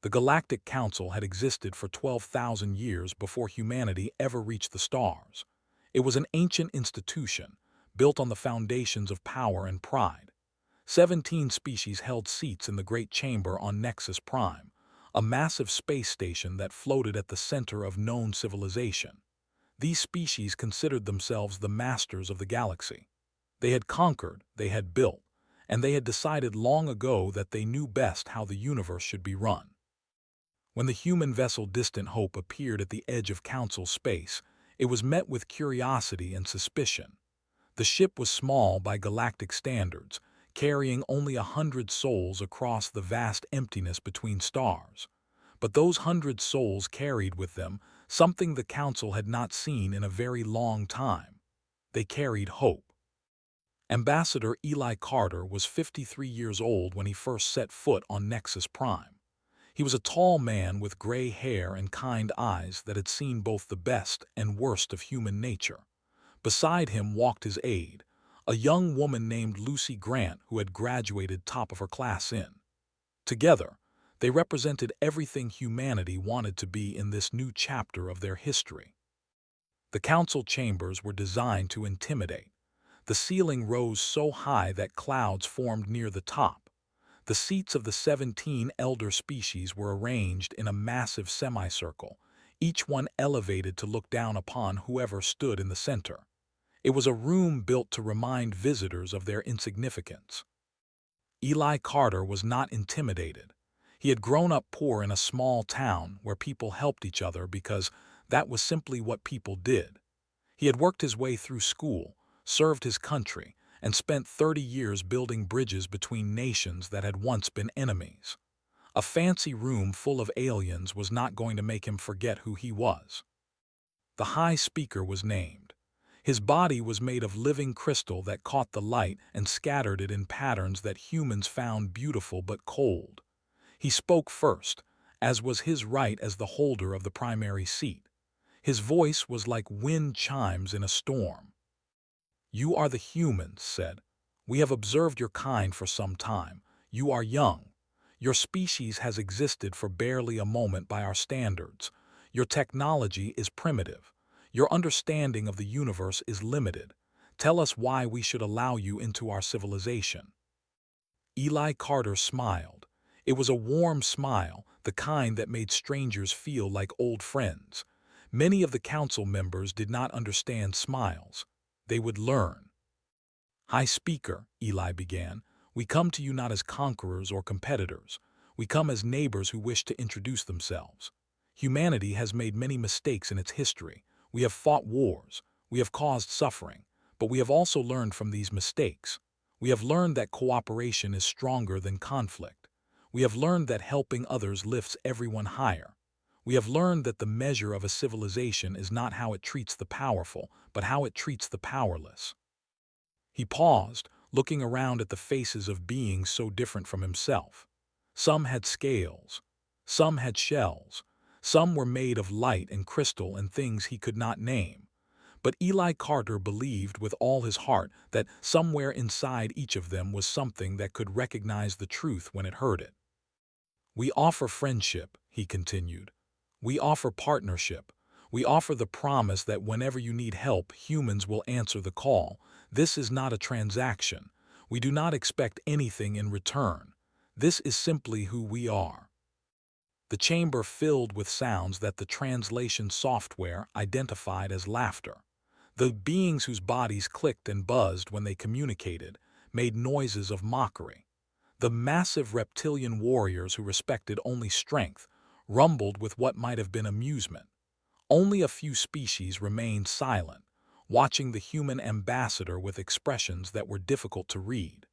The Galactic Council had existed for 12,000 years before humanity ever reached the stars. It was an ancient institution, built on the foundations of power and pride. 17 species held seats in the Great Chamber on Nexus Prime, a massive space station that floated at the center of known civilization. These species considered themselves the masters of the galaxy. They had conquered, they had built, and they had decided long ago that they knew best how the universe should be run. When the human vessel Distant Hope appeared at the edge of Council space, it was met with curiosity and suspicion. The ship was small by galactic standards, carrying only 100 souls across the vast emptiness between stars. But those 100 souls carried with them something the Council had not seen in a very long time. They carried hope. Ambassador Eli Carter was 53 years old when he first set foot on Nexus Prime. He was a tall man with gray hair and kind eyes that had seen both the best and worst of human nature. Beside him walked his aide, a young woman named Lucy Grant who had graduated top of her class in. Together, they represented everything humanity wanted to be in this new chapter of their history. The council chambers were designed to intimidate. The ceiling rose so high that clouds formed near the top. The seats of the 17 elder species were arranged in a massive semicircle, each one elevated to look down upon whoever stood in the center. It was a room built to remind visitors of their insignificance. Eli Carter was not intimidated. He had grown up poor in a small town where people helped each other because that was simply what people did. He had worked his way through school, served his country, and spent 30 years building bridges between nations that had once been enemies. A fancy room full of aliens was not going to make him forget who he was. The High Speaker was named. His body was made of living crystal that caught the light and scattered it in patterns that humans found beautiful but cold. He spoke first, as was his right as the holder of the primary seat. His voice was like wind chimes in a storm. "You are the humans," said. "We have observed your kind for some time. You are young. Your species has existed for barely a moment by our standards. Your technology is primitive. Your understanding of the universe is limited. Tell us why we should allow you into our civilization." Eli Carter smiled. It was a warm smile, the kind that made strangers feel like old friends. Many of the council members did not understand smiles. They would learn. "High Speaker," Eli began, "we come to you not as conquerors or competitors. We come as neighbors who wish to introduce themselves. Humanity has made many mistakes in its history. We have fought wars. We have caused suffering. But we have also learned from these mistakes. We have learned that cooperation is stronger than conflict. We have learned that helping others lifts everyone higher. We have learned that the measure of a civilization is not how it treats the powerful, but how it treats the powerless." He paused, looking around at the faces of beings so different from himself. Some had scales. Some had shells. Some were made of light and crystal and things he could not name. But Eli Carter believed with all his heart that somewhere inside each of them was something that could recognize the truth when it heard it. "We offer friendship," he continued. "We offer partnership. We offer the promise that whenever you need help, humans will answer the call. This is not a transaction. We do not expect anything in return. This is simply who we are." The chamber filled with sounds that the translation software identified as laughter. The beings whose bodies clicked and buzzed when they communicated made noises of mockery. The massive reptilian warriors who respected only strength rumbled with what might have been amusement. Only a few species remained silent, watching the human ambassador with expressions that were difficult to read.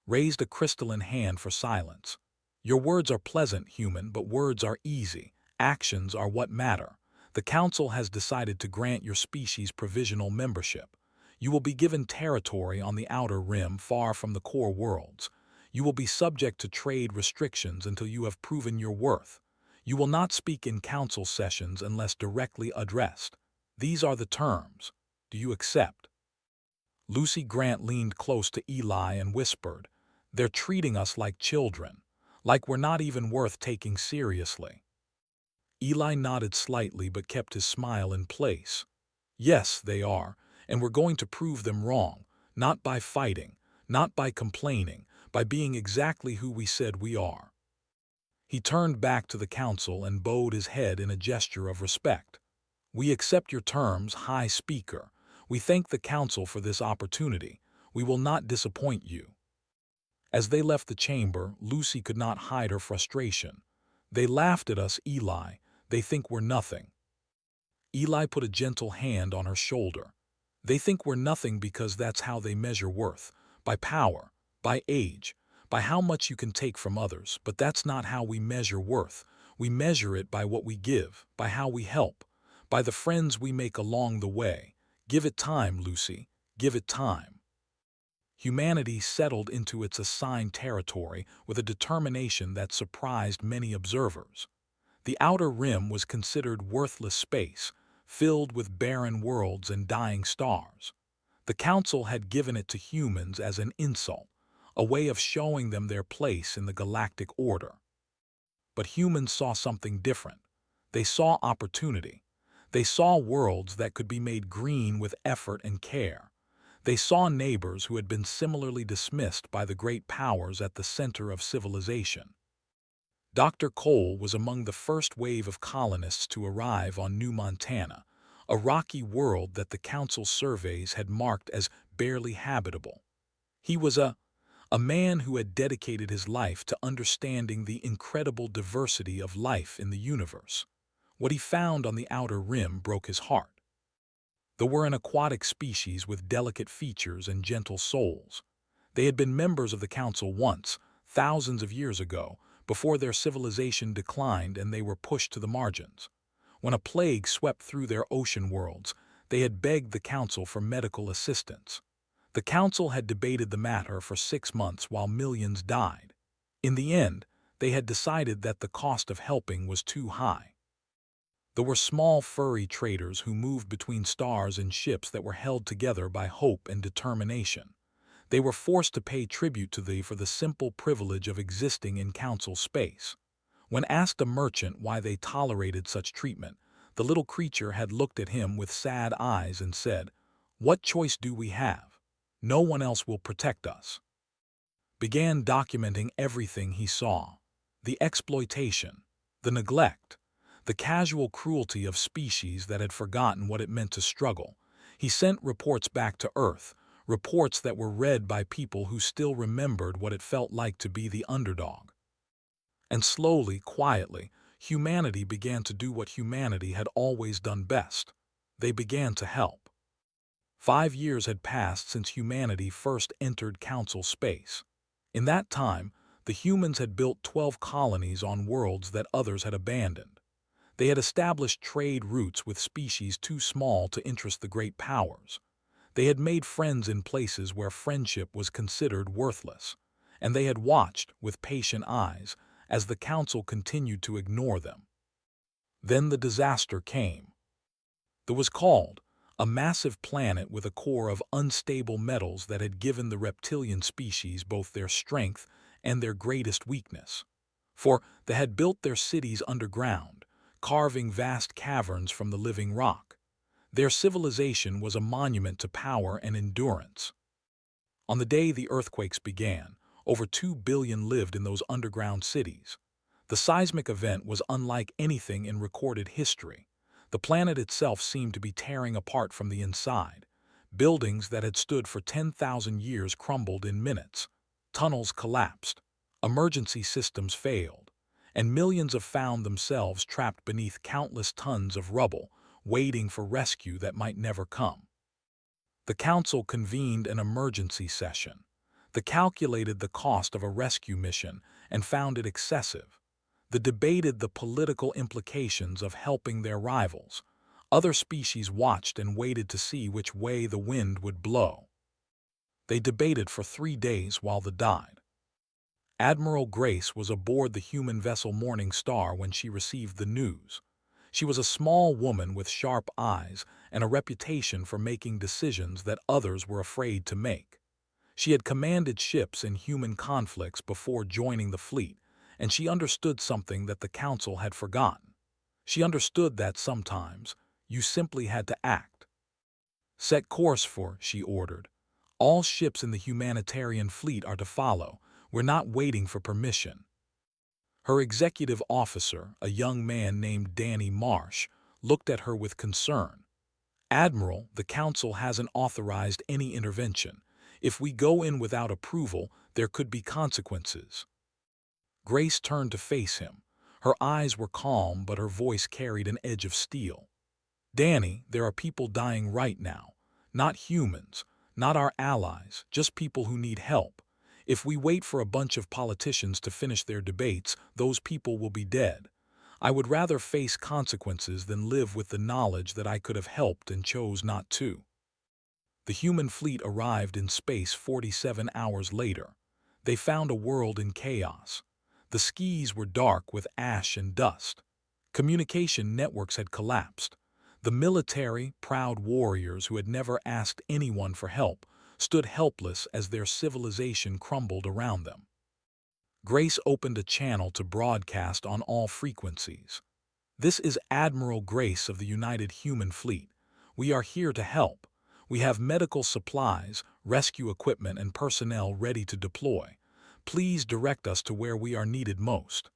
Raised a crystalline hand for silence. "Your words are pleasant, human, but words are easy. Actions are what matter. The Council has decided to grant your species provisional membership. You will be given territory on the outer rim far from the core worlds. You will be subject to trade restrictions until you have proven your worth. You will not speak in council sessions unless directly addressed. These are the terms. Do you accept?" Lucy Grant leaned close to Eli and whispered, "They're treating us like children. Like we're not even worth taking seriously. Eli nodded slightly but kept his smile in place. Yes, they are, and we're going to prove them wrong, not by fighting, not by complaining, by being exactly who we said we are. He turned back to the council and bowed his head in a gesture of respect. We accept your terms, High Speaker. We thank the council for this opportunity. We will not disappoint you. As they left the chamber, Lucy could not hide her frustration. They laughed at us, Eli. They think we're nothing. Eli put a gentle hand on her shoulder. They think we're nothing because that's how they measure worth, by power, by age, by how much you can take from others, but that's not how we measure worth. We measure it by what we give, by how we help, by the friends we make along the way. Give it time, Lucy. Give it time. Humanity settled into its assigned territory with a determination that surprised many observers. The outer rim was considered worthless space, filled with barren worlds and dying stars. The council had given it to humans as an insult, a way of showing them their place in the galactic order. But humans saw something different. They saw opportunity. They saw worlds that could be made green with effort and care. They saw neighbors who had been similarly dismissed by the great powers at the center of civilization. Dr. Cole was among the first wave of colonists to arrive on New Montana, a rocky world that the council surveys had marked as barely habitable. He was a man who had dedicated his life to understanding the incredible diversity of life in the universe. What he found on the outer rim broke his heart. There were an aquatic species with delicate features and gentle souls. They had been members of the council once, thousands of years ago, before their civilization declined and they were pushed to the margins. When a plague swept through their ocean worlds, they had begged the council for medical assistance. The council had debated the matter for 6 months while millions died. In the end, they had decided that the cost of helping was too high. There were small furry traders who moved between stars in ships that were held together by hope and determination. They were forced to pay tribute to thee for the simple privilege of existing in council space. When asked a merchant why they tolerated such treatment, the little creature had looked at him with sad eyes and said, "What choice do we have? No one else will protect us." Began documenting everything he saw. The exploitation, the neglect, the casual cruelty of species that had forgotten what it meant to struggle. He sent reports back to Earth, reports that were read by people who still remembered what it felt like to be the underdog. And slowly, quietly, humanity began to do what humanity had always done best. They began to help. 5 years had passed since humanity first entered council space. In that time, the humans had built 12 colonies on worlds that others had abandoned. They had established trade routes with species too small to interest the great powers. They had made friends in places where friendship was considered worthless, and they had watched, with patient eyes, as the council continued to ignore them. Then the disaster came. There was called a massive planet with a core of unstable metals that had given the reptilian species both their strength and their greatest weakness. For they had built their cities underground, carving vast caverns from the living rock. Their civilization was a monument to power and endurance. On the day the earthquakes began, over 2 billion lived in those underground cities. The seismic event was unlike anything in recorded history. The planet itself seemed to be tearing apart from the inside. Buildings that had stood for 10,000 years crumbled in minutes. Tunnels collapsed. Emergency systems failed. And millions found themselves trapped beneath countless tons of rubble, waiting for rescue that might never come. The council convened an emergency session. They calculated the cost of a rescue mission and found it excessive. They debated the political implications of helping their rivals. Other species watched and waited to see which way the wind would blow. They debated for 3 days while they died. Admiral Grace was aboard the human vessel Morning Star when she received the news. She was a small woman with sharp eyes and a reputation for making decisions that others were afraid to make. She had commanded ships in human conflicts before joining the fleet, and she understood something that the council had forgotten. She understood that sometimes you simply had to act. "Set course for," she ordered. "All ships in the humanitarian fleet are to follow. We're not waiting for permission." Her executive officer, a young man named Danny Marsh, looked at her with concern. "Admiral, the council hasn't authorized any intervention. If we go in without approval, there could be consequences." Grace turned to face him. Her eyes were calm, but her voice carried an edge of steel. "Danny, there are people dying right now. Not humans, not our allies, just people who need help. If we wait for a bunch of politicians to finish their debates, those people will be dead. I would rather face consequences than live with the knowledge that I could have helped and chose not to." The human fleet arrived in space 47 hours later. They found a world in chaos. The skies were dark with ash and dust. Communication networks had collapsed. The military, proud warriors who had never asked anyone for help, stood helpless as their civilization crumbled around them. Grace opened a channel to broadcast on all frequencies. "This is Admiral Grace of the United Human Fleet. We are here to help. We have medical supplies, rescue equipment, and personnel ready to deploy. Please direct us to where we are needed most."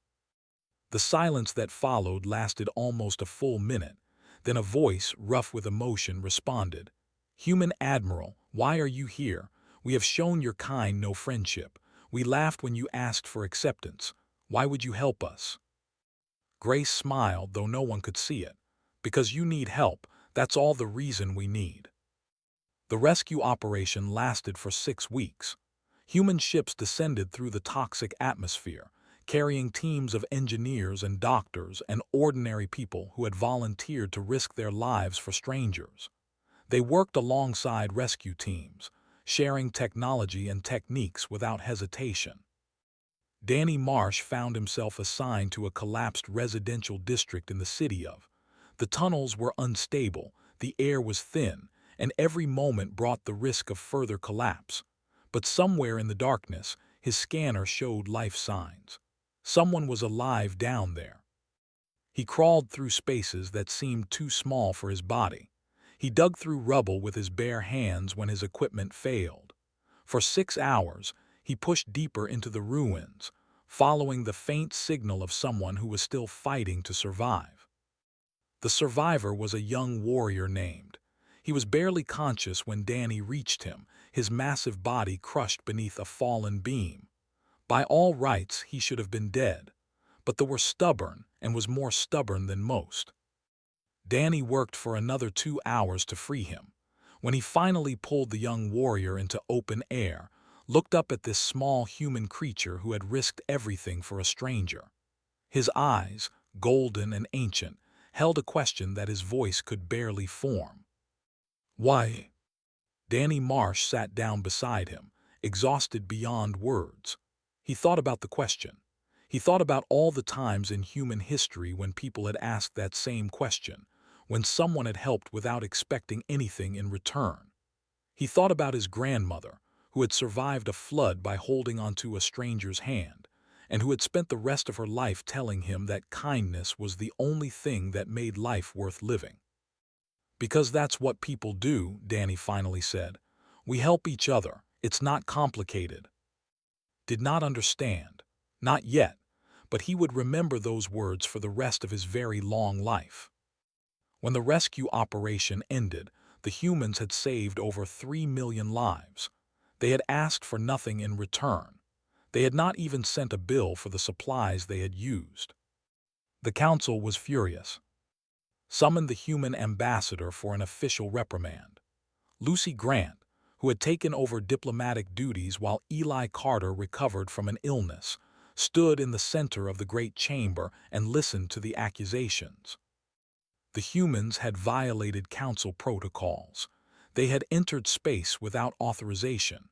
The silence that followed lasted almost a full minute. Then a voice, rough with emotion, responded. "Human Admiral, why are you here? We have shown your kind no friendship. We laughed when you asked for acceptance. Why would you help us?" Grace smiled, though no one could see it. "Because you need help. That's all the reason we need." The rescue operation lasted for 6 weeks. Human ships descended through the toxic atmosphere, carrying teams of engineers and doctors and ordinary people who had volunteered to risk their lives for strangers. They worked alongside rescue teams, sharing technology and techniques without hesitation. Danny Marsh found himself assigned to a collapsed residential district in the city of. The tunnels were unstable, the air was thin, and every moment brought the risk of further collapse. But somewhere in the darkness, his scanner showed life signs. Someone was alive down there. He crawled through spaces that seemed too small for his body. He dug through rubble with his bare hands when his equipment failed. For 6 hours, he pushed deeper into the ruins, following the faint signal of someone who was still fighting to survive. The survivor was a young warrior named. He was barely conscious when Danny reached him, his massive body crushed beneath a fallen beam. By all rights, he should have been dead, but they were stubborn and was more stubborn than most. Danny worked for another 2 hours to free him. When he finally pulled the young warrior into open air, looked up at this small human creature who had risked everything for a stranger. His eyes, golden and ancient, held a question that his voice could barely form. "Why?" Danny Marsh sat down beside him, exhausted beyond words. He thought about the question. He thought about all the times in human history when people had asked that same question, when someone had helped without expecting anything in return. He thought about his grandmother, who had survived a flood by holding onto a stranger's hand, and who had spent the rest of her life telling him that kindness was the only thing that made life worth living. "Because that's what people do," Danny finally said. "We help each other. It's not complicated." Did not understand. Not yet, but he would remember those words for the rest of his very long life. When the rescue operation ended, the humans had saved over 3 million lives. They had asked for nothing in return. They had not even sent a bill for the supplies they had used. The council was furious. Summoned the human ambassador for an official reprimand. Lucy Grant, who had taken over diplomatic duties while Eli Carter recovered from an illness, stood in the center of the great chamber and listened to the accusations. The humans had violated council protocols. They had entered space without authorization.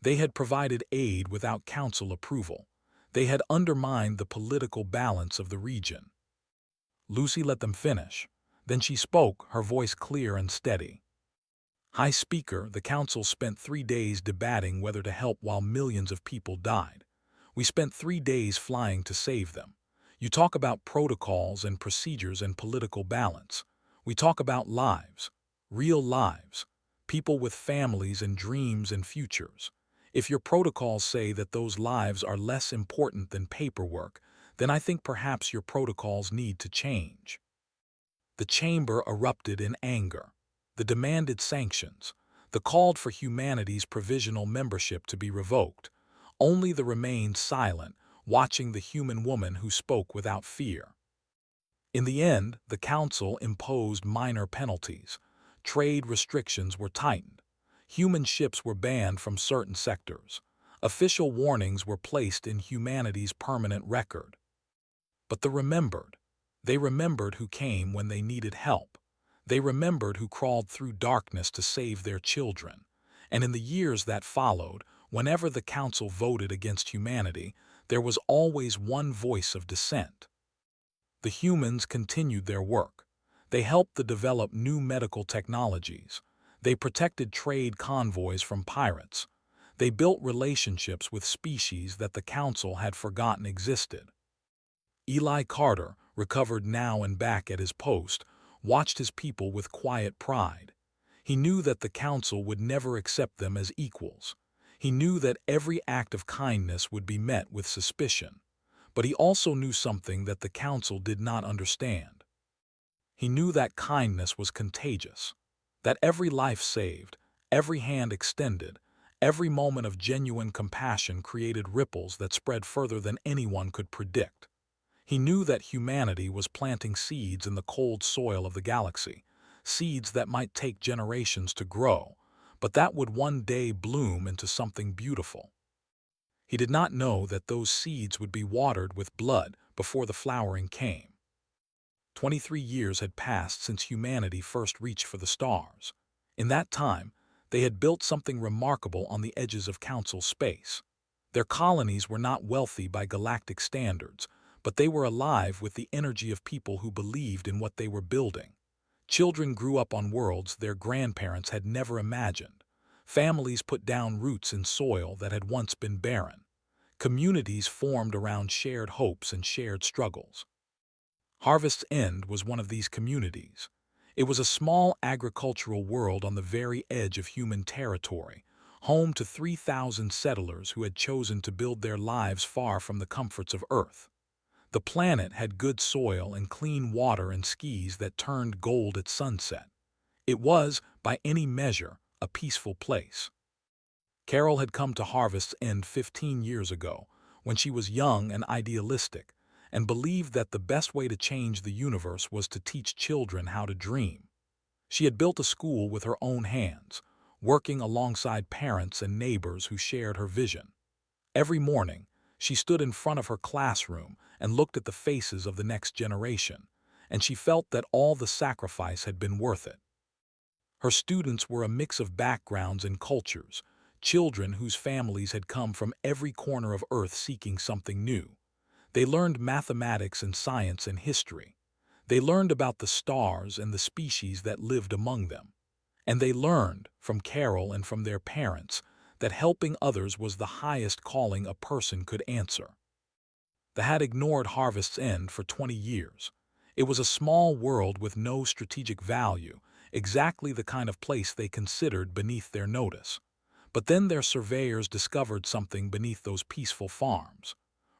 They had provided aid without council approval. They had undermined the political balance of the region. Lucy let them finish. Then she spoke, her voice clear and steady. "High Speaker, the council spent 3 days debating whether to help while millions of people died. We spent 3 days flying to save them. You talk about protocols and procedures and political balance. We talk about lives, real lives, people with families and dreams and futures. If your protocols say that those lives are less important than paperwork, then I think perhaps your protocols need to change. The chamber erupted in anger. The demanded sanctions. The called for humanity's provisional membership to be revoked. Only the remained silent, watching the human woman who spoke without fear. In the end, the council imposed minor penalties. Trade restrictions were tightened. Human ships were banned from certain sectors. Official warnings were placed in humanity's permanent record. But they remembered who came when they needed help. They remembered who crawled through darkness to save their children. And in the years that followed, whenever the council voted against humanity, there was always one voice of dissent. The humans continued their work. They helped to develop new medical technologies. They protected trade convoys from pirates. They built relationships with species that the council had forgotten existed. Eli Carter, recovered now and back at his post, watched his people with quiet pride. He knew that the council would never accept them as equals. He knew that every act of kindness would be met with suspicion. But he also knew something that the council did not understand. He knew that kindness was contagious, that every life saved, every hand extended, every moment of genuine compassion created ripples that spread further than anyone could predict. He knew that humanity was planting seeds in the cold soil of the galaxy, seeds that might take generations to grow, but that would one day bloom into something beautiful. He did not know that those seeds would be watered with blood before the flowering came. 23 years had passed since humanity first reached for the stars. In that time, they had built something remarkable on the edges of council space. Their colonies were not wealthy by galactic standards, but they were alive with the energy of people who believed in what they were building. Children grew up on worlds their grandparents had never imagined. Families put down roots in soil that had once been barren. Communities formed around shared hopes and shared struggles. Harvest's End was one of these communities. It was a small agricultural world on the very edge of human territory, home to 3,000 settlers who had chosen to build their lives far from the comforts of Earth. The planet had good soil and clean water and skis that turned gold at sunset. It was, by any measure, a peaceful place. Carol had come to Harvest's End 15 years ago, when she was young and idealistic, and believed that the best way to change the universe was to teach children how to dream. She had built a school with her own hands, working alongside parents and neighbors who shared her vision. Every morning, she stood in front of her classroom and looked at the faces of the next generation, and she felt that all the sacrifice had been worth it. Her students were a mix of backgrounds and cultures, children whose families had come from every corner of Earth seeking something new. They learned mathematics and science and history. They learned about the stars and the species that lived among them. And they learned, from Carol and from their parents, that helping others was the highest calling a person could answer. They had ignored Harvest's End for 20 years. It was a small world with no strategic value, exactly the kind of place they considered beneath their notice. But then their surveyors discovered something beneath those peaceful farms.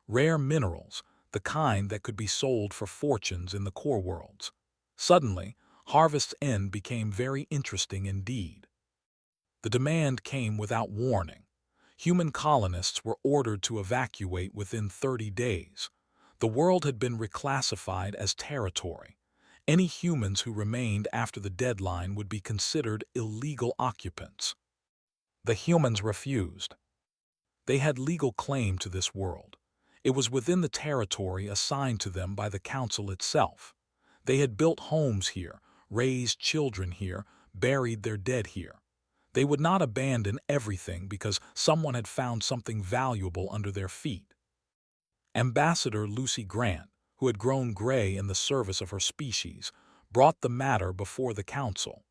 Rare minerals, the kind that could be sold for fortunes in the core worlds. Suddenly, Harvest's End became very interesting indeed. The demand came without warning. Human colonists were ordered to evacuate within 30 days. The world had been reclassified as territory. Any humans who remained after the deadline would be considered illegal occupants. The humans refused. They had legal claim to this world. It was within the territory assigned to them by the council itself. They had built homes here, raised children here, buried their dead here. They would not abandon everything because someone had found something valuable under their feet. Ambassador Lucy Grant, who had grown gray in the service of her species, brought the matter before the council.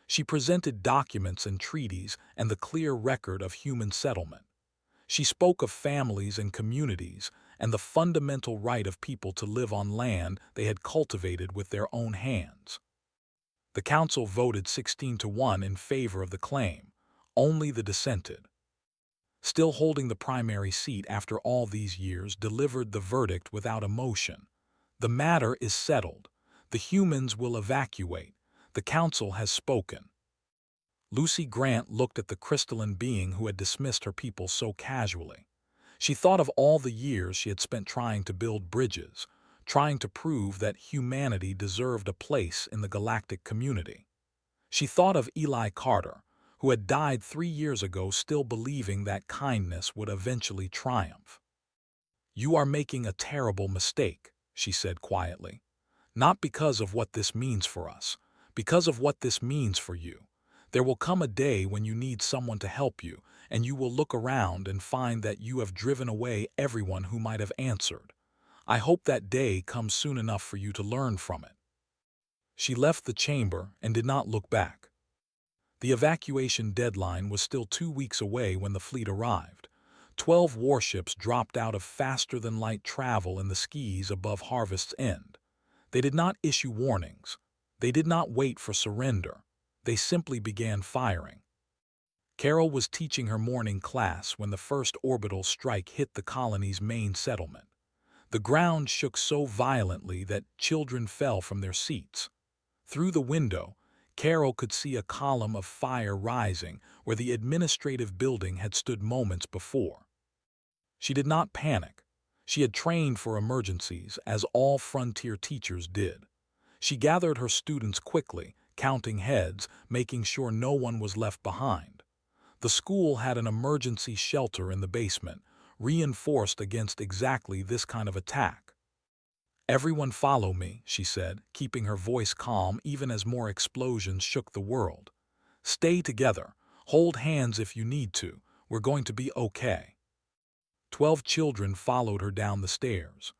She presented documents and treaties and the clear record of human settlement. She spoke of families and communities and the fundamental right of people to live on land they had cultivated with their own hands. The council voted 16-1 in favor of the claim. Only the dissented, still holding the primary seat after all these years, delivered the verdict without emotion. The matter is settled. The humans will evacuate. The council has spoken. Lucy Grant looked at the crystalline being who had dismissed her people so casually. She thought of all the years she had spent trying to build bridges, trying to prove that humanity deserved a place in the galactic community. She thought of Eli Carter, who had died 3 years ago, still believing that kindness would eventually triumph. "You are making a terrible mistake," she said quietly. "Not because of what this means for us, because of what this means for you. There will come a day when you need someone to help you, and you will look around and find that you have driven away everyone who might have answered. I hope that day comes soon enough for you to learn from it." She left the chamber and did not look back. The evacuation deadline was still 2 weeks away when the fleet arrived. 12 warships dropped out of faster-than-light travel in the skies above Harvest's End. They did not issue warnings. They did not wait for surrender. They simply began firing. Carol was teaching her morning class when the first orbital strike hit the colony's main settlement. The ground shook so violently that children fell from their seats. Through the window, Carol could see a column of fire rising where the administrative building had stood moments before. She did not panic. She had trained for emergencies, as all frontier teachers did. She gathered her students quickly, counting heads, making sure no one was left behind. The school had an emergency shelter in the basement, reinforced against exactly this kind of attack. "Everyone follow me," she said, keeping her voice calm even as more explosions shook the world. "Stay together. Hold hands if you need to. We're going to be okay." 12 children followed her down the stairs.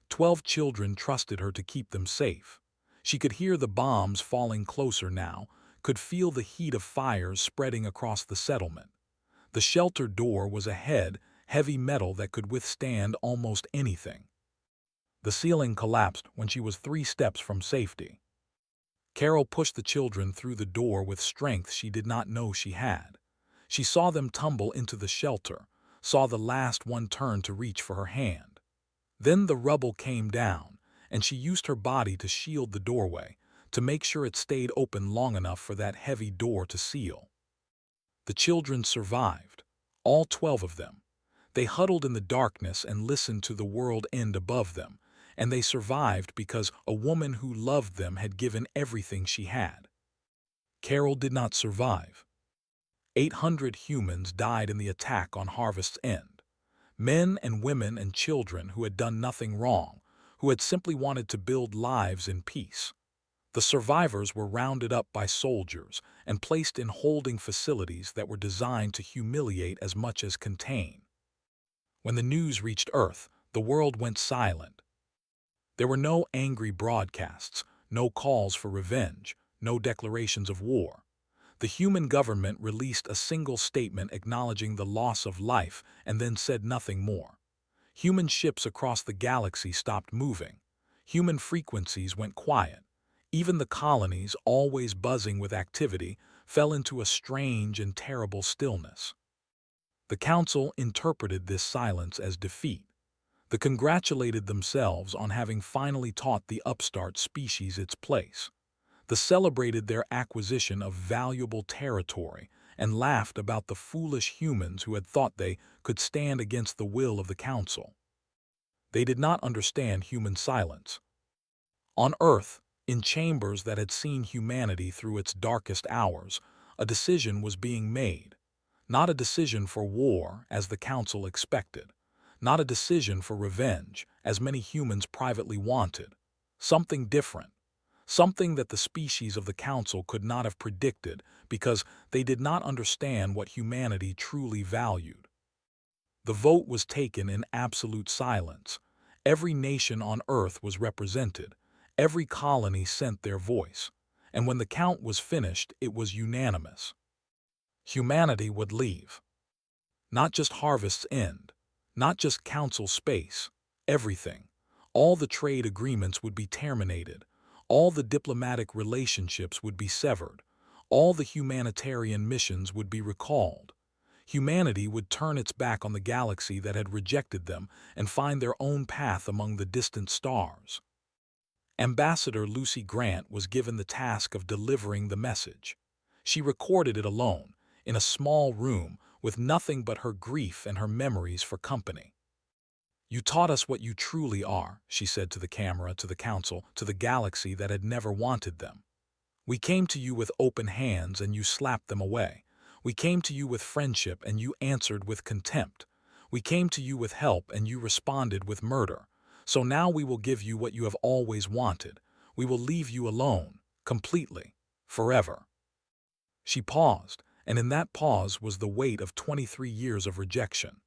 12 children trusted her to keep them safe. She could hear the bombs falling closer now, could feel the heat of fires spreading across the settlement. The shelter door was ahead, heavy metal that could withstand almost anything. The ceiling collapsed when she was 3 steps from safety. Carol pushed the children through the door with strength she did not know she had. She saw them tumble into the shelter, saw the last one turn to reach for her hand. Then the rubble came down, and she used her body to shield the doorway, to make sure it stayed open long enough for that heavy door to seal. The children survived, all 12 of them. They huddled in the darkness and listened to the world end above them, and they survived because a woman who loved them had given everything she had. Carol did not survive. 800 humans died in the attack on Harvest's End. Men and women and children who had done nothing wrong, who had simply wanted to build lives in peace. The survivors were rounded up by soldiers and placed in holding facilities that were designed to humiliate as much as contain. When the news reached Earth, the world went silent. There were no angry broadcasts, no calls for revenge, no declarations of war. The human government released a single statement acknowledging the loss of life and then said nothing more. Human ships across the galaxy stopped moving. Human frequencies went quiet. Even the colonies, always buzzing with activity, fell into a strange and terrible stillness. The Council interpreted this silence as defeat. They congratulated themselves on having finally taught the upstart species its place. They celebrated their acquisition of valuable territory and laughed about the foolish humans who had thought they could stand against the will of the Council. They did not understand human silence. On Earth, in chambers that had seen humanity through its darkest hours, a decision was being made. Not a decision for war, as the Council expected. Not a decision for revenge, as many humans privately wanted. Something different. Something that the species of the Council could not have predicted because they did not understand what humanity truly valued. The vote was taken in absolute silence. Every nation on Earth was represented. Every colony sent their voice. And when the count was finished, it was unanimous. Humanity would leave. Not just Harvest's End, not just Council space, everything. All the trade agreements would be terminated, all the diplomatic relationships would be severed, all the humanitarian missions would be recalled. Humanity would turn its back on the galaxy that had rejected them and find their own path among the distant stars. Ambassador Lucy Grant was given the task of delivering the message. She recorded it alone, in a small room, with nothing but her grief and her memories for company. "You taught us what you truly are," she said to the camera, to the council, to the galaxy that had never wanted them. "We came to you with open hands and you slapped them away. We came to you with friendship and you answered with contempt. We came to you with help and you responded with murder. So now we will give you what you have always wanted. We will leave you alone, completely, forever." She paused, and in that pause was the weight of 23 years of rejection.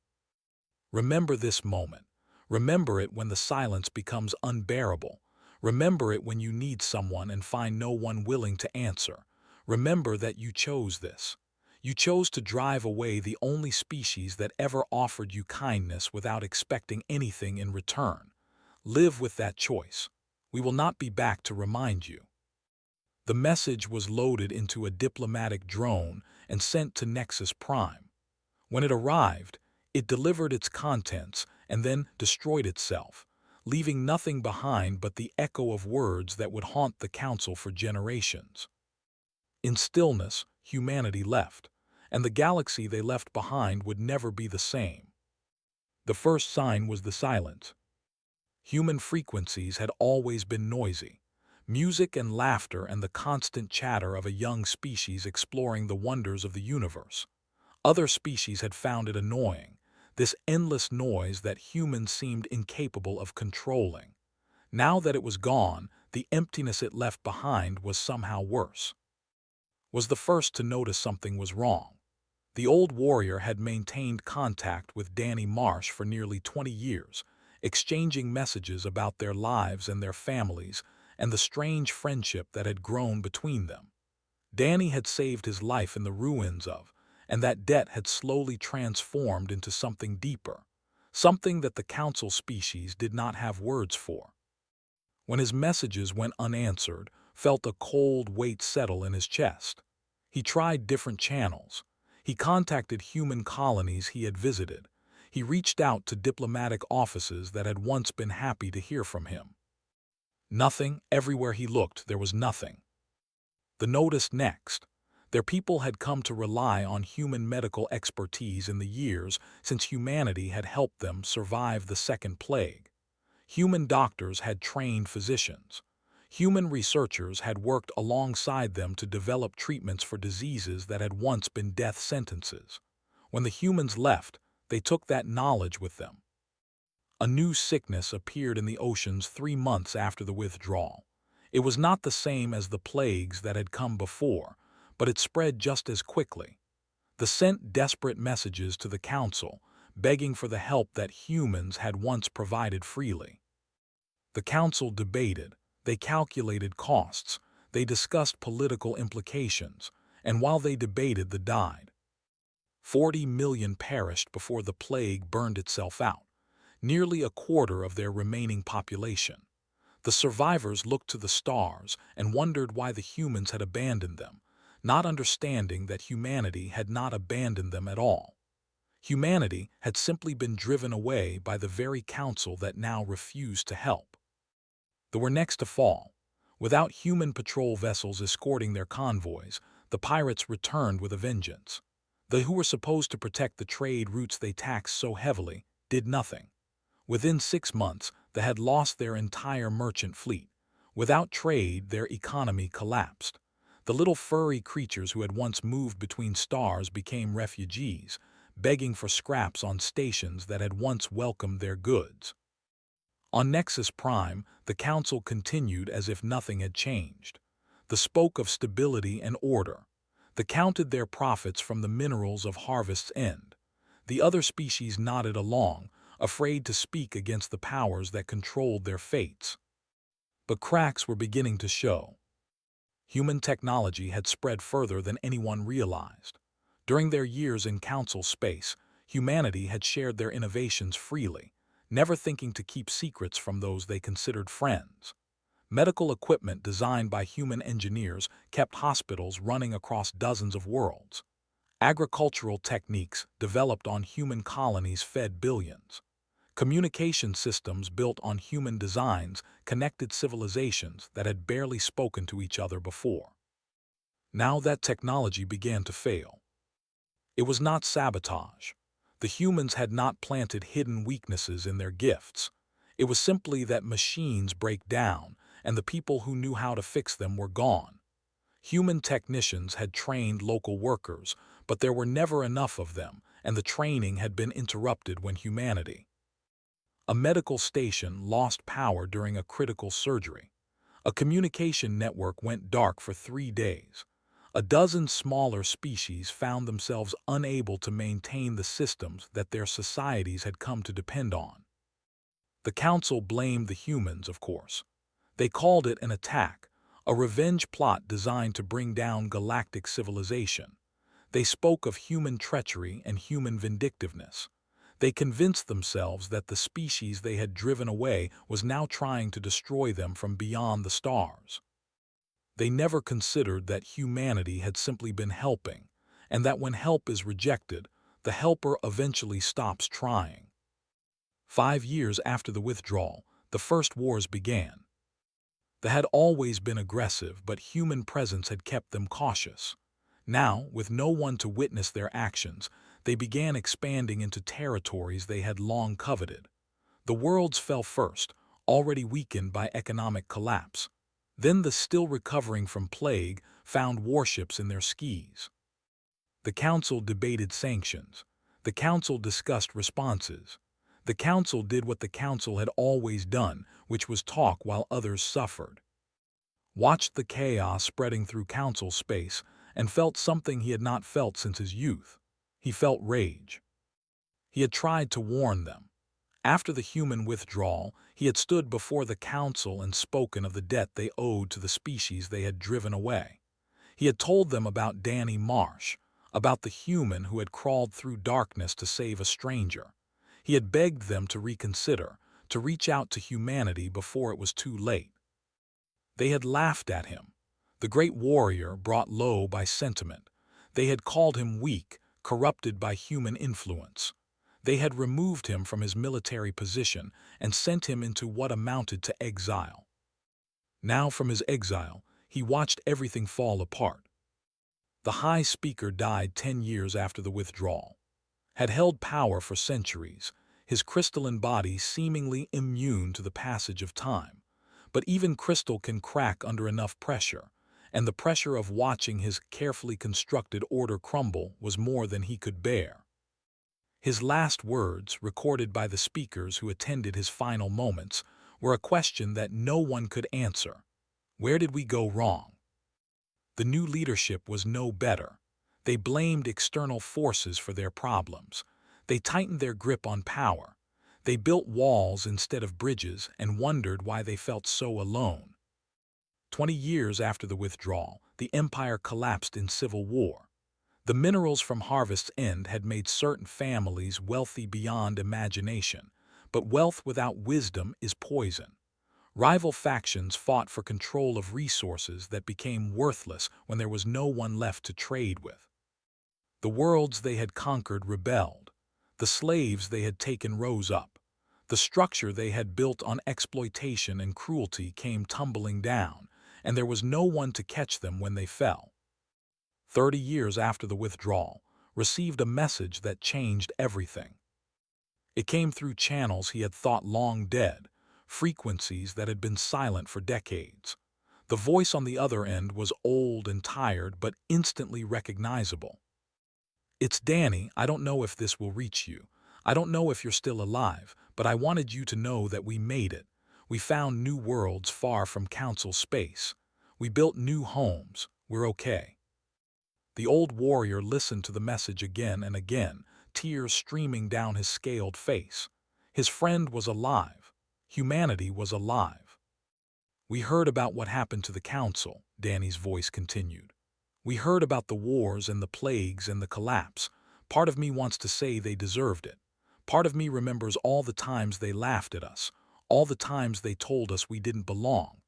Remember this moment. Remember it when the silence becomes unbearable. Remember it when you need someone and find no one willing to answer. Remember that you chose this. You chose to drive away the only species that ever offered you kindness without expecting anything in return. Live with that choice. We will not be back to remind you. The message was loaded into a diplomatic drone and sent to Nexus Prime. When it arrived, it delivered its contents and then destroyed itself, leaving nothing behind but the echo of words that would haunt the Council for generations. In stillness, humanity left, and the galaxy they left behind would never be the same. The first sign was the silence. Human frequencies had always been noisy. Music and laughter and the constant chatter of a young species exploring the wonders of the universe. Other species had found it annoying, this endless noise that humans seemed incapable of controlling. Now that it was gone, the emptiness it left behind was somehow worse. Was the first to notice something was wrong. The old warrior had maintained contact with Danny Marsh for nearly 20 years, exchanging messages about their lives and their families and the strange friendship that had grown between them. Danny had saved his life in the ruins of, and that debt had slowly transformed into something deeper, something that the Council species did not have words for. When his messages went unanswered, felt a cold weight settle in his chest. He tried different channels. He contacted human colonies he had visited. He reached out to diplomatic offices that had once been happy to hear from him. Nothing. Everywhere he looked, there was nothing. The notice next. Their people had come to rely on human medical expertise in the years since humanity had helped them survive the Second Plague. Human doctors had trained physicians. Human researchers had worked alongside them to develop treatments for diseases that had once been death sentences. When the humans left, they took that knowledge with them. A new sickness appeared in the oceans 3 months after the withdrawal. It was not the same as the plagues that had come before, but it spread just as quickly. They sent desperate messages to the Council, begging for the help that humans had once provided freely. The Council debated, they calculated costs, they discussed political implications, and while they debated, they died. 40 million perished before the plague burned itself out, nearly a quarter of their remaining population. The survivors looked to the stars and wondered why the humans had abandoned them, not understanding that humanity had not abandoned them at all. Humanity had simply been driven away by the very Council that now refused to help. They were next to fall. Without human patrol vessels escorting their convoys, the pirates returned with a vengeance. They who were supposed to protect the trade routes they taxed so heavily did nothing. Within 6 months, they had lost their entire merchant fleet. Without trade, their economy collapsed. The little furry creatures who had once moved between stars became refugees, begging for scraps on stations that had once welcomed their goods. On Nexus Prime, the Council continued as if nothing had changed. They spoke of stability and order. They counted their profits from the minerals of Harvest's End. The other species nodded along, afraid to speak against the powers that controlled their fates. But cracks were beginning to show. Human technology had spread further than anyone realized. During their years in Council space, Humanity had shared their innovations freely, never thinking to keep secrets from those they considered friends. Medical equipment designed by human engineers kept hospitals running across dozens of worlds. Agricultural techniques developed on human colonies fed billions. Communication systems built on human designs connected civilizations that had barely spoken to each other before. Now that technology began to fail. It was not sabotage. The humans had not planted hidden weaknesses in their gifts. It was simply that machines break down, and the people who knew how to fix them were gone. Human technicians had trained local workers, but there were never enough of them, and the training had been interrupted when humanity. A medical station lost power during a critical surgery. A communication network went dark for 3 days. A dozen smaller species found themselves unable to maintain the systems that their societies had come to depend on. The council blamed the humans, of course. They called it an attack, a revenge plot designed to bring down galactic civilization. They spoke of human treachery and human vindictiveness. They convinced themselves that the species they had driven away was now trying to destroy them from beyond the stars. They never considered that humanity had simply been helping, and that when help is rejected, the helper eventually stops trying. 5 years after the withdrawal, the first wars began. They had always been aggressive, but human presence had kept them cautious. Now, with no one to witness their actions, they began expanding into territories they had long coveted. The worlds fell first, already weakened by economic collapse. Then the still recovering from plague found warships in their skis. The council debated sanctions. The council discussed responses. The council did what the council had always done, which was talk while others suffered. Watched the chaos spreading through council space and felt something he had not felt since his youth. He felt rage. He had tried to warn them. After the human withdrawal, he had stood before the council and spoken of the debt they owed to the species they had driven away. He had told them about Danny Marsh, about the human who had crawled through darkness to save a stranger. He had begged them to reconsider, to reach out to humanity before it was too late. They had laughed at him, the great warrior brought low by sentiment. They had called him weak, corrupted by human influence. They had removed him from his military position and sent him into what amounted to exile. Now from his exile, he watched everything fall apart. The High Speaker died 10 years after the withdrawal. Had held power for centuries, his crystalline body seemingly immune to the passage of time. But even crystal can crack under enough pressure, and the pressure of watching his carefully constructed order crumble was more than he could bear. His last words, recorded by the speakers who attended his final moments, were a question that no one could answer. Where did we go wrong? The new leadership was no better. They blamed external forces for their problems. They tightened their grip on power. They built walls instead of bridges and wondered why they felt so alone. 20 years after the withdrawal, the empire collapsed in civil war. The minerals from Harvest's End had made certain families wealthy beyond imagination, but wealth without wisdom is poison. Rival factions fought for control of resources that became worthless when there was no one left to trade with. The worlds they had conquered rebelled. The slaves they had taken rose up. The structure they had built on exploitation and cruelty came tumbling down, and there was no one to catch them when they fell. 30 years after the withdrawal, received a message that changed everything. It came through channels he had thought long dead, frequencies that had been silent for decades. The voice on the other end was old and tired but instantly recognizable. "It's Danny. I don't know if this will reach you. I don't know if you're still alive, but I wanted you to know that we made it. We found new worlds far from council space. We built new homes. We're okay." The old warrior listened to the message again and again, tears streaming down his scaled face. His friend was alive. Humanity was alive. "We heard about what happened to the council," Danny's voice continued. "We heard about the wars and the plagues and the collapse, Part of me wants to say they deserved it. Part of me remembers all the times they laughed at us, all the times they told us we didn't belong.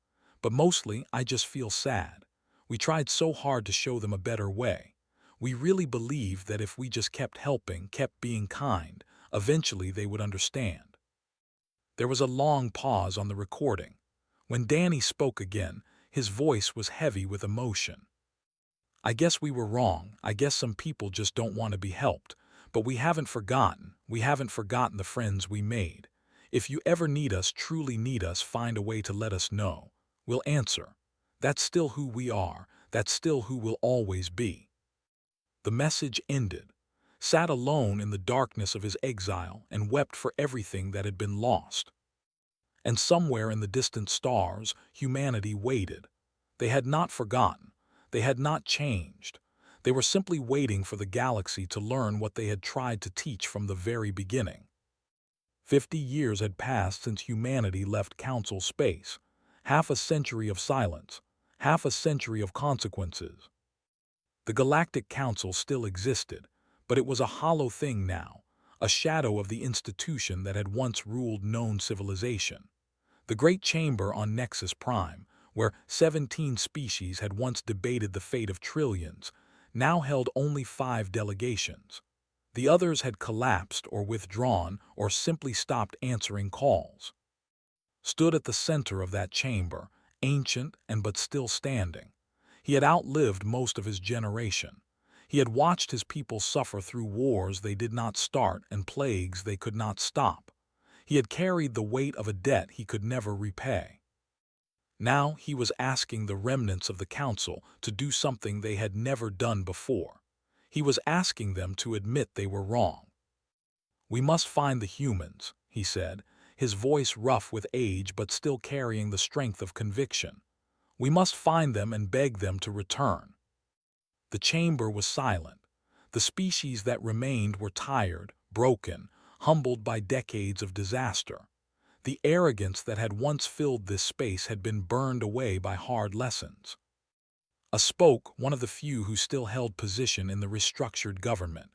But mostly, I just feel sad. We tried so hard to show them a better way. We really believed that if we just kept helping, kept being kind, eventually they would understand. There was a long pause on the recording. When Danny spoke again, his voice was heavy with emotion. I guess we were wrong. I guess some people just don't want to be helped. But we haven't forgotten. We haven't forgotten the friends we made. If you ever need us, truly need us, find a way to let us know. We'll answer. That's still who we are. That's still who we'll always be. The message ended. Sat alone in the darkness of his exile and wept for everything that had been lost. And somewhere in the distant stars, humanity waited. They had not forgotten. They had not changed. They were simply waiting for the galaxy to learn what they had tried to teach from the very beginning. 50 years had passed since humanity left Council space. Half a century of silence. Half a century of consequences. The Galactic Council still existed, but it was a hollow thing now, a shadow of the institution that had once ruled known civilization. The Great Chamber on Nexus Prime, where 17 species had once debated the fate of trillions, now held only 5 delegations. The others had collapsed or withdrawn or simply stopped answering calls. Stood at the center of that chamber, ancient and but still standing. He had outlived most of his generation. He had watched his people suffer through wars they did not start and plagues they could not stop. He had carried the weight of a debt he could never repay. Now he was asking the remnants of the council to do something they had never done before. He was asking them to admit they were wrong. "We must find the humans," he said, his voice rough with age but still carrying the strength of conviction. "We must find them and beg them to return." The chamber was silent. The species that remained were tired, broken, humbled by decades of disaster. The arrogance that had once filled this space had been burned away by hard lessons. Spoke one of the few who still held position in the restructured government.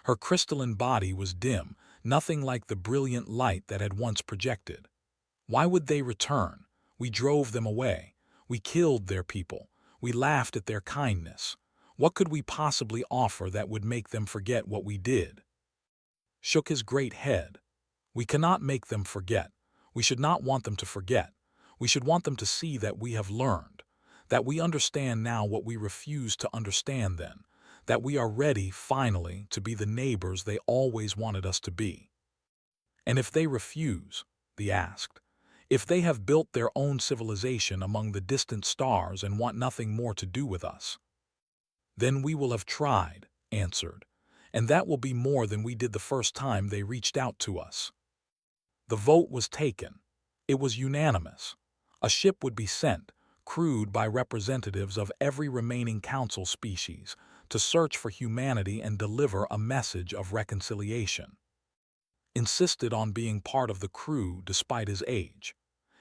Her crystalline body was dim, nothing like the brilliant light that had once projected. "Why would they return? We drove them away. We killed their people. We laughed at their kindness. What could we possibly offer that would make them forget what we did?" Shook his great head. "We cannot make them forget. We should not want them to forget. We should want them to see that we have learned, that we understand now what we refused to understand then, that we are ready, finally, to be the neighbors they always wanted us to be." "And if they refuse," they asked, "if they have built their own civilization among the distant stars and want nothing more to do with us?" "Then we will have tried," answered, "and that will be more than we did the first time they reached out to us." The vote was taken. It was unanimous. A ship would be sent, crewed by representatives of every remaining council species, to search for humanity and deliver a message of reconciliation. Insisted on being part of the crew despite his age.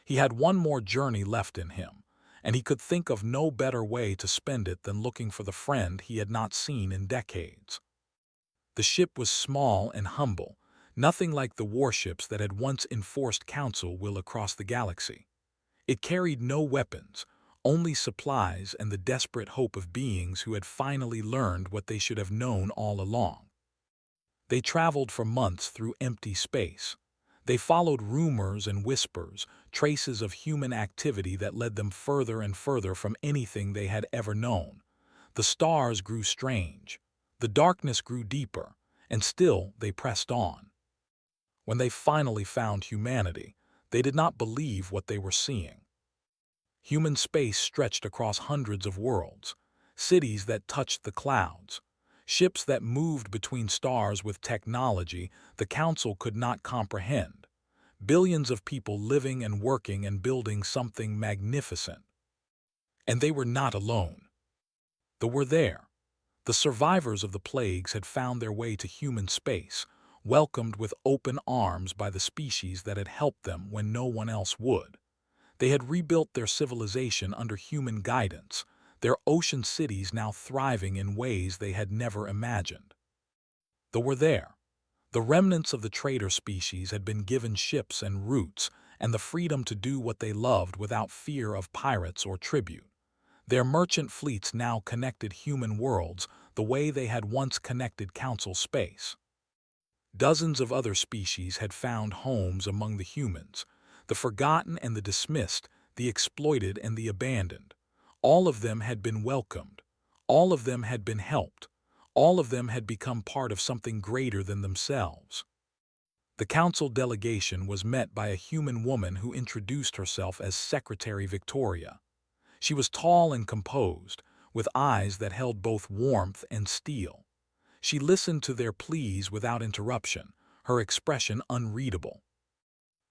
He had one more journey left in him, and he could think of no better way to spend it than looking for the friend he had not seen in decades. The ship was small and humble, nothing like the warships that had once enforced council will across the galaxy. It carried no weapons, only supplies and the desperate hope of beings who had finally learned what they should have known all along. They traveled for months through empty space. They followed rumors and whispers, traces of human activity that led them further and further from anything they had ever known. The stars grew strange. The darkness grew deeper, and still they pressed on. When they finally found humanity, they did not believe what they were seeing. Human space stretched across hundreds of worlds, cities that touched the clouds, ships that moved between stars with technology the Council could not comprehend, billions of people living and working and building something magnificent. And they were not alone. They were there. The survivors of the plagues had found their way to human space, welcomed with open arms by the species that had helped them when no one else would. They had rebuilt their civilization under human guidance, their ocean cities now thriving in ways they had never imagined. though were there. The remnants of the trader species had been given ships and routes and the freedom to do what they loved without fear of pirates or tribute. Their merchant fleets now connected human worlds the way they had once connected council space. Dozens of other species had found homes among the humans, the forgotten and the dismissed, the exploited and the abandoned. All of them had been welcomed. All of them had been helped. All of them had become part of something greater than themselves. The council delegation was met by a human woman who introduced herself as Secretary Victoria. She was tall and composed, with eyes that held both warmth and steel. She listened to their pleas without interruption, her expression unreadable.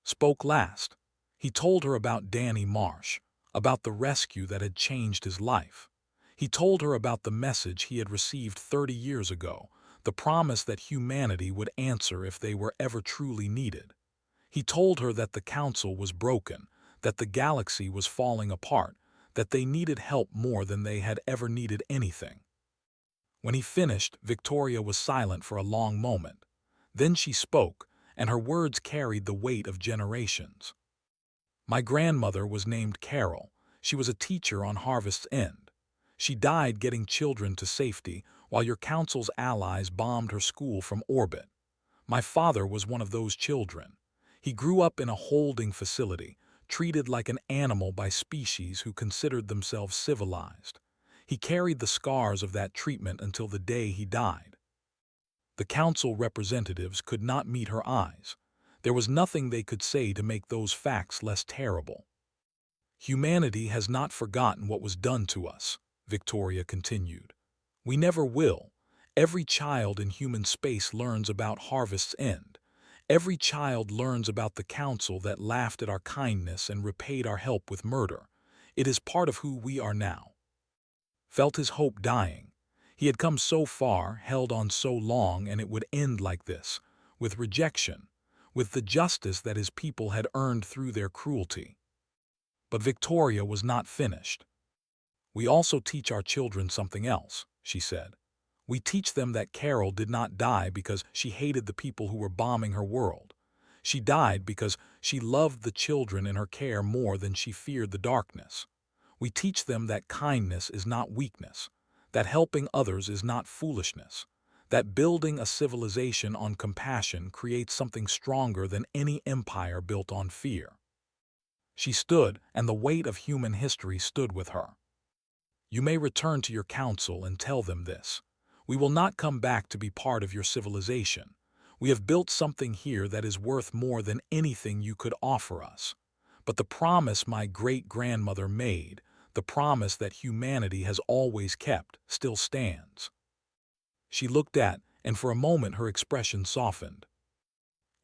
Spoke last. He told her about Danny Marsh, about the rescue that had changed his life. He told her about the message he had received 30 years ago, the promise that humanity would answer if they were ever truly needed. He told her that the council was broken, that the galaxy was falling apart, that they needed help more than they had ever needed anything. When he finished, Victoria was silent for a long moment. Then she spoke, and her words carried the weight of generations. My grandmother was named Carol. She was a teacher on Harvest's End. She died getting children to safety while your council's allies bombed her school from orbit. My father was one of those children. He grew up in a holding facility, treated like an animal by species who considered themselves civilized. He carried the scars of that treatment until the day he died. The council representatives could not meet her eyes. There was nothing they could say to make those facts less terrible. Humanity has not forgotten what was done to us, Victoria continued. We never will. Every child in human space learns about Harvest's End. Every child learns about the council that laughed at our kindness and repaid our help with murder. It is part of who we are now. Felt his hope dying. He had come so far, held on so long, and it would end like this, with rejection, with the justice that his people had earned through their cruelty. But Victoria was not finished. We also teach our children something else, she said. We teach them that Carol did not die because she hated the people who were bombing her world. She died because she loved the children in her care more than she feared the darkness. We teach them that kindness is not weakness, that helping others is not foolishness, that building a civilization on compassion creates something stronger than any empire built on fear. She stood, and the weight of human history stood with her. You may return to your council and tell them this. We will not come back to be part of your civilization. We have built something here that is worth more than anything you could offer us. But the promise my great-grandmother made, the promise that humanity has always kept, still stands. She looked at, and for a moment her expression softened.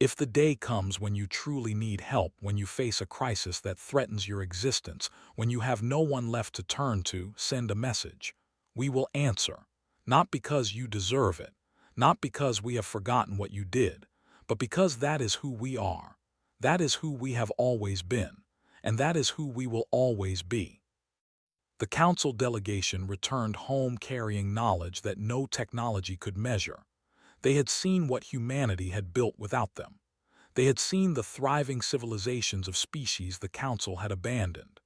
If the day comes when you truly need help, when you face a crisis that threatens your existence, when you have no one left to turn to, send a message. We will answer. Not because you deserve it, not because we have forgotten what you did, but because that is who we are. That is who we have always been, and that is who we will always be. The council delegation returned home carrying knowledge that no technology could measure. They had seen what humanity had built without them. They had seen the thriving civilizations of species the council had abandoned.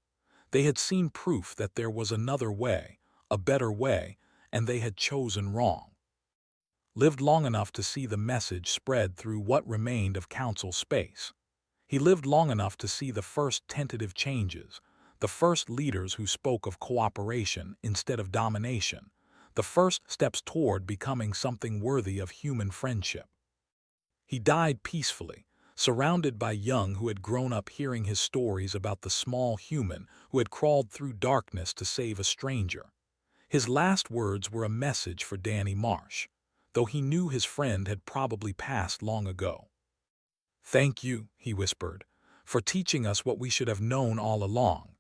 They had seen proof that there was another way, a better way, and they had chosen wrong. Lived long enough to see the message spread through what remained of council space. He lived long enough to see the first tentative changes, the first leaders who spoke of cooperation instead of domination, the first steps toward becoming something worthy of human friendship. He died peacefully, surrounded by young who had grown up hearing his stories about the small human who had crawled through darkness to save a stranger. His last words were a message for Danny Marsh, though he knew his friend had probably passed long ago. Thank you, he whispered, for teaching us what we should have known all along.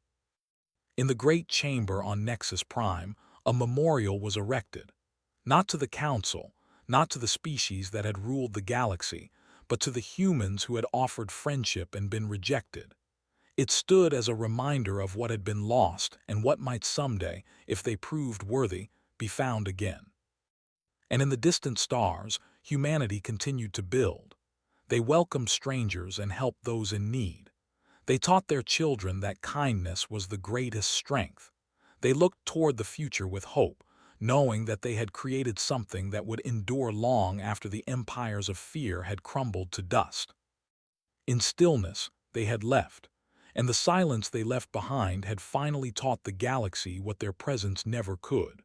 In the great chamber on Nexus Prime, a memorial was erected, not to the council, not to the species that had ruled the galaxy, but to the humans who had offered friendship and been rejected. It stood as a reminder of what had been lost and what might someday, if they proved worthy, be found again. And in the distant stars, humanity continued to build. They welcomed strangers and helped those in need. They taught their children that kindness was the greatest strength. They looked toward the future with hope, knowing that they had created something that would endure long after the empires of fear had crumbled to dust. In stillness, they had left, and the silence they left behind had finally taught the galaxy what their presence never could.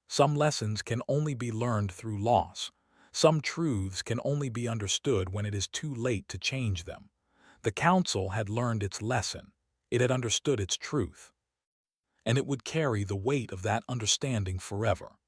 Some lessons can only be learned through loss. Some truths can only be understood when it is too late to change them. The Council had learned its lesson. It had understood its truth. And it would carry the weight of that understanding forever.